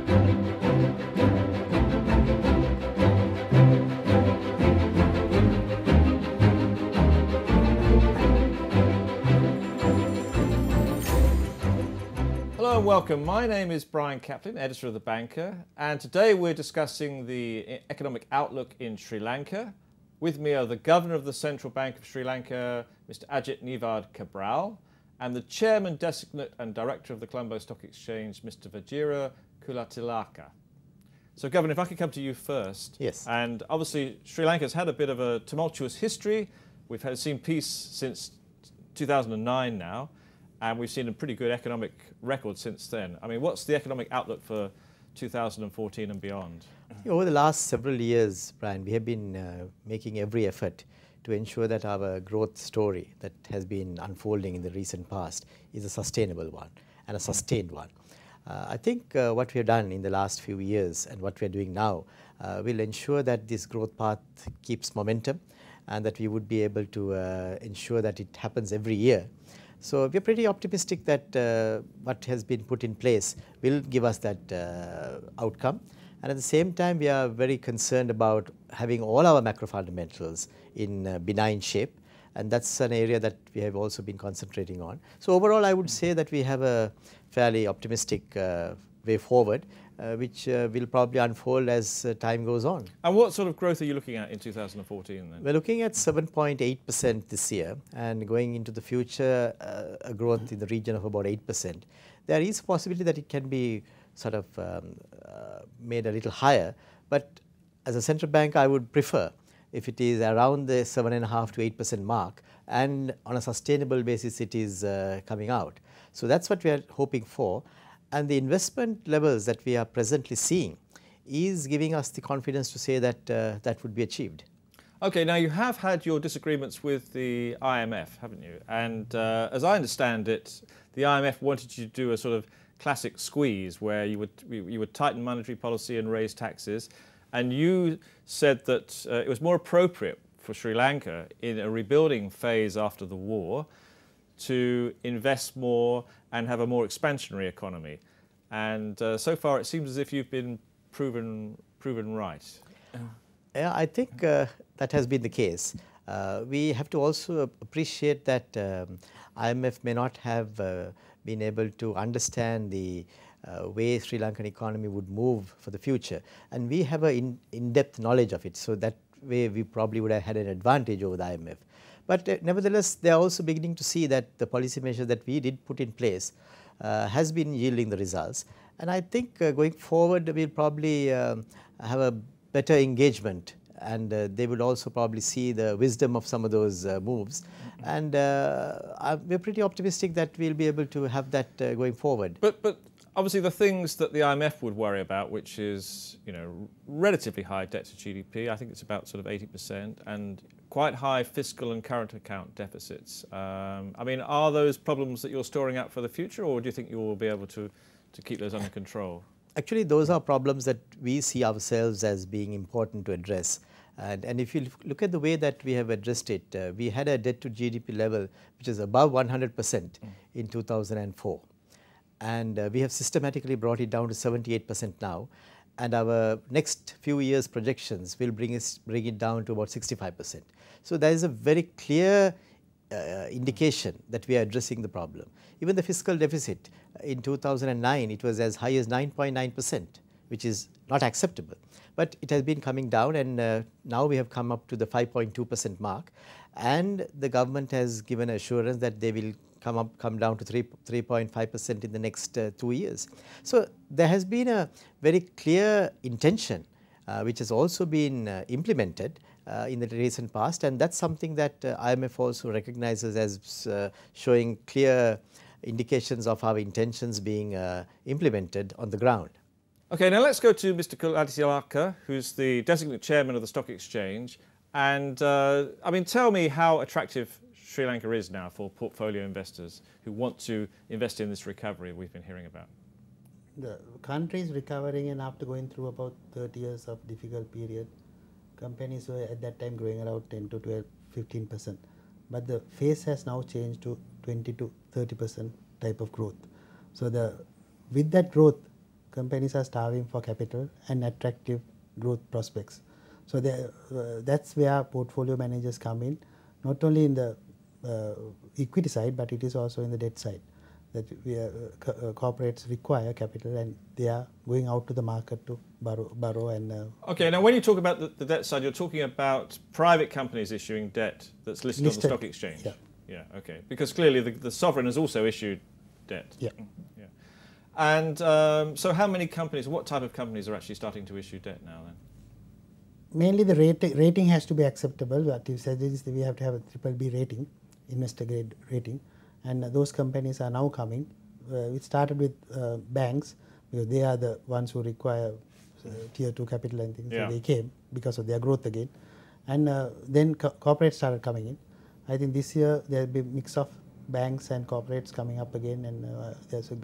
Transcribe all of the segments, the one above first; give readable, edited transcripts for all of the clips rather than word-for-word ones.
Hello and welcome. My name is Brian Kaplan, editor of The Banker, and today we're discussing the economic outlook in Sri Lanka. With me are the Governor of the Central Bank of Sri Lanka, Mr. Ajith Nivard Cabraal, and the Chairman Designate and Director of the Colombo Stock Exchange, Mr. Vajira Kulatilaka. So, Governor, if I could come to you first. Yes. And obviously, Sri Lanka's had a bit of a tumultuous history. We've seen peace since 2009 now, and we've seen a pretty good economic record since then. I mean, what's the economic outlook for 2014 and beyond? Over the last several years, Brian, we have been making every effort to ensure that our growth story that has been unfolding in the recent past is a sustainable one and a sustained one. I think what we have done in the last few years and what we are doing now will ensure that this growth path keeps momentum and that we would be able to ensure that it happens every year. So we are pretty optimistic that what has been put in place will give us that outcome. And at the same time, we are very concerned about having all our macro fundamentals in benign shape. And that's an area that we have also been concentrating on. So overall, I would say that we have a fairly optimistic way forward, which will probably unfold as time goes on. And what sort of growth are you looking at in 2014 then? We're looking at 7.8% this year, and going into the future, a growth in the region of about 8%. There is a possibility that it can be sort of made a little higher, but as a central bank, I would prefer if it is around the 7.5 to 8% mark, and on a sustainable basis, it is coming out. So that's what we are hoping for. And the investment levels that we are presently seeing is giving us the confidence to say that that would be achieved. Okay, now you have had your disagreements with the IMF, haven't you? And as I understand it, the IMF wanted you to do a sort of classic squeeze where you would tighten monetary policy and raise taxes. And you said that it was more appropriate for Sri Lanka in a rebuilding phase after the war to invest more and have a more expansionary economy. And so far it seems as if you've been proven right. Yeah, I think that has been the case. We have to also appreciate that IMF may not have been able to understand the way Sri Lankan economy would move for the future. And we have an in-depth knowledge of it, so that way we probably would have had an advantage over the IMF. But nevertheless, they are also beginning to see that the policy measure that we did put in place has been yielding the results. And I think going forward, we'll probably have a better engagement, and they would also probably see the wisdom of some of those moves. And we're pretty optimistic that we'll be able to have that going forward. But obviously the things that the IMF would worry about, which is, you know, relatively high debt to GDP, I think it's about sort of 80%, and quite high fiscal and current account deficits. I mean, are those problems that you're storing up for the future, or do you think you will be able to keep those under control? Actually, those are problems that we see ourselves as being important to address. And if you look at the way that we have addressed it, we had a debt to GDP level which is above 100% in 2004. And we have systematically brought it down to 78% now. And our next few years projections will bring it down to about 65%. So there is a very clear indication that we are addressing the problem. Even the fiscal deficit in 2009, it was as high as 9.9%, which is not acceptable. But it has been coming down, and now we have come up to the 5.2% mark. And the government has given assurance that they will come down to 3.5% in the next 2 years. So there has been a very clear intention which has also been implemented in the recent past, and that's something that IMF also recognizes as showing clear indications of our intentions being implemented on the ground. Okay, now let's go to Mr. Kulatilaka, who's the designate chairman of the stock exchange. And I mean, tell me how attractive Sri Lanka is now for portfolio investors who want to invest in this recovery we've been hearing about. The country is recovering, and after going through about 30 years of difficult period, companies were at that time growing around 10 to 12, 15%. But the phase has now changed to 20 to 30% type of growth. So with that growth, companies are starving for capital and attractive growth prospects. So that's where portfolio managers come in, not only in the equity side, but it is also in the debt side. That corporates require capital, and they are going out to the market to borrow and. Okay, now when you talk about the debt side, you're talking about private companies issuing debt that's listed on the stock exchange. Yeah. Yeah. Okay. Because clearly the sovereign has also issued debt. Yeah. Yeah. And so, how many companies? What type of companies are actually starting to issue debt now? Then. Mainly the rating has to be acceptable. What you said is that we have to have a BBB rating, investor grade rating. And those companies are now coming. It started with banks, because they are the ones who require tier 2 capital and things. Yeah. So they came because of their growth again. And then corporates started coming in. I think this year there will be a mix of banks and corporates coming up again, and there's a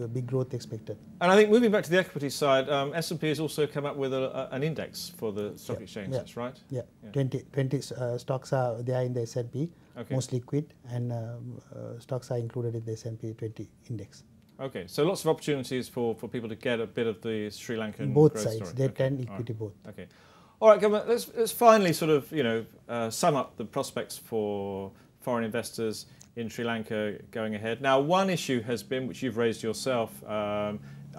big growth expected. And I think moving back to the equity side, S&P has also come up with an index for the stock exchange, that's right? Yeah, 20 stocks are there in the S&P, most liquid, and stocks are included in the S&P 20 index. Okay, so lots of opportunities for people to get a bit of the Sri Lankan both growth sides, story. debt and equity both. Okay. All right, Government, let's finally sort of, sum up the prospects for foreign investors in Sri Lanka going ahead. Now, one issue has been, which you've raised yourself, I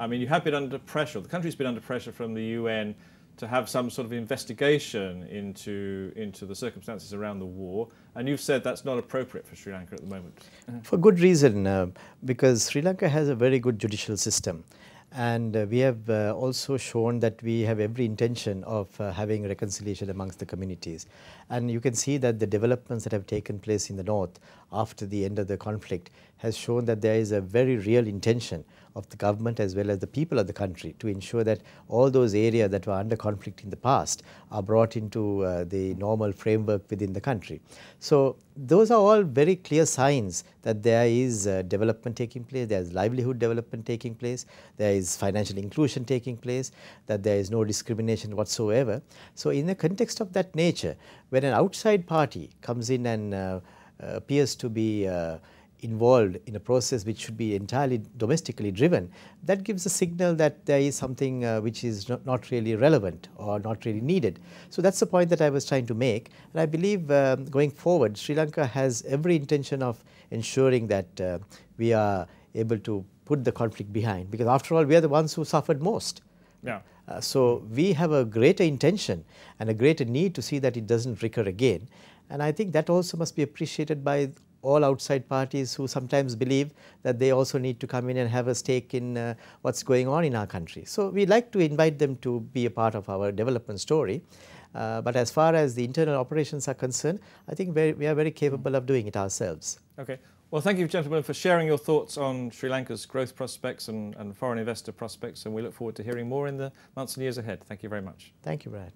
mean, you have been under pressure, the country's been under pressure from the UN to have some sort of investigation into the circumstances around the war, and you've said that's not appropriate for Sri Lanka at the moment. For good reason, because Sri Lanka has a very good judicial system. And we have also shown that we have every intention of having reconciliation amongst the communities. And you can see that the developments that have taken place in the north after the end of the conflict has shown that there is a very real intention of the government as well as the people of the country to ensure that all those areas that were under conflict in the past are brought into the normal framework within the country. So those are all very clear signs that there is development taking place, there is livelihood development taking place, there is financial inclusion taking place, that there is no discrimination whatsoever. So in the context of that nature, when an outside party comes in and appears to be involved in a process which should be entirely domestically driven, that gives a signal that there is something which is not really relevant or not really needed. So that's the point that I was trying to make, and I believe going forward Sri Lanka has every intention of ensuring that we are able to put the conflict behind, because after all we are the ones who suffered most. Yeah. So we have a greater intention and a greater need to see that it doesn't recur again, and I think that also must be appreciated by all outside parties who sometimes believe that they also need to come in and have a stake in what's going on in our country. So we like to invite them to be a part of our development story. But as far as the internal operations are concerned, I think we are very capable of doing it ourselves. Okay. Well, thank you, gentlemen, for sharing your thoughts on Sri Lanka's growth prospects and foreign investor prospects, and we look forward to hearing more in the months and years ahead. Thank you very much. Thank you, Brad.